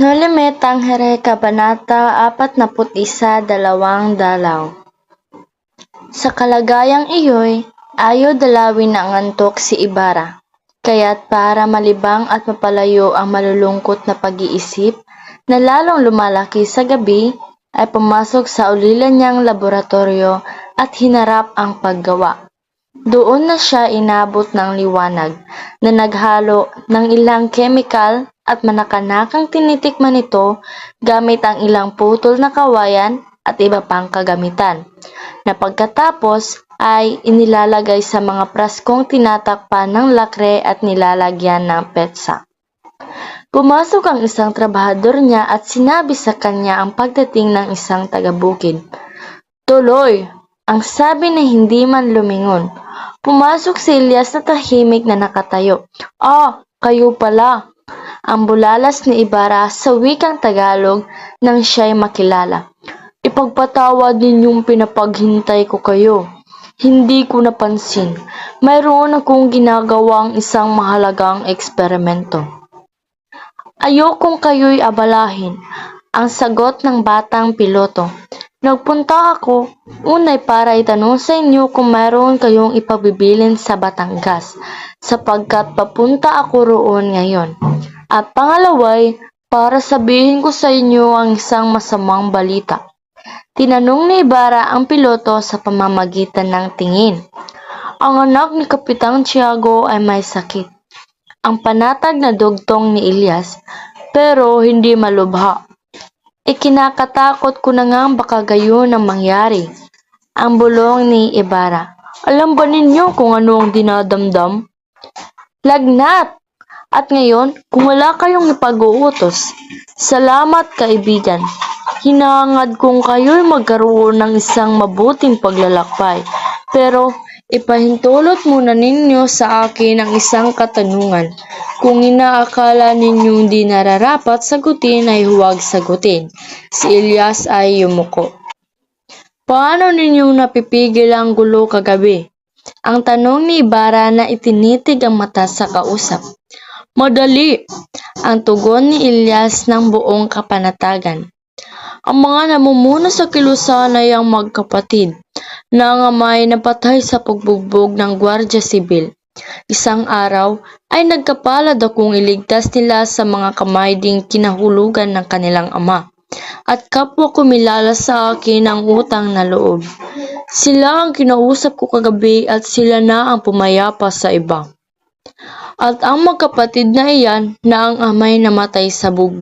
Nolimetang Here Kabanata 41:2 Sa kalagayang iyo'y ayaw dalawin ng antok si Ibarra, kaya't para malibang at mapalayo ang malulungkot na pag-iisip na lalong lumalaki sa gabi, ay pumasok sa ulilan niyang laboratorio at hinarap ang paggawa. Doon na siya inabot ng liwanag na naghalo ng ilang kemikal at manakanakang tinitikman ito gamit ang ilang putol na kawayan at iba pang kagamitan, na pagkatapos ay inilalagay sa mga praskong tinatakpan ng lakre at nilalagyan ng petsa. Pumasok ang isang trabahador niya at sinabi sa kanya ang pagdating ng isang taga-bukid. "Tuloy!" ang sabi na hindi man lumingon. Pumasok si Elias na tahimik na nakatayo. "Ah, kayo pala!" ang bulalas ni Ibarra sa wikang Tagalog nang siya'y makilala. "Ipagpatawad ninyong pinapaghintay ko kayo. Hindi ko napansin. Mayroon akong ginagawang isang mahalagang eksperimento." "Ayokong kayo'y abalahin," ang sagot ng batang piloto. "Nagpunta ako, unay para itanong sa inyo kung mayroon kayong ipabibilin sa Batangas, sapagkat papunta ako roon ngayon. At pangalaway, para sabihin ko sa inyo ang isang masamang balita." Tinanong ni Ibarra ang piloto sa pamamagitan ng tingin. "Ang anak ni Kapitang Tiago ay may sakit," ang panatag na dugtong ni Elias, "pero hindi malubha." "Ikinakatakot ko na ngang baka gayon ang mangyari," ang bulong ni Ibarra. "Alam ba ninyo kung ano ang dinadamdam? Lagnat! At ngayon, kung wala kayong ipag-uutos, salamat kaibigan. Hinahangad kong kayo'y magkaroon ng isang mabuting paglalakbay. Pero ipahintulot muna ninyo sa akin ang isang katanungan. Kung inaakala ninyong di nararapat sagutin ay huwag sagutin." Si Elias ay yumuko. "Paano ninyong napipigil ang gulo kagabi?" ang tanong ni Ibarra na itinitig ang mata sa kausap. "Madali," ang tugon ni Elias ng buong kapanatagan. "Ang mga namumuno sa kilusan ay ang magkapatid na ang ama ay napatay sa pagbugbog ng Gwardiya Sibil. Isang araw ay nagkapalad akong iligtas nila sa mga kamay ding kinahulugan ng kanilang ama, at kapwa kumilala sa akin ang utang na loob. Sila ang kinausap ko kagabi at sila na ang pumayapa sa iba. At ang magkapatid na iyan na ang ama'y namatay sa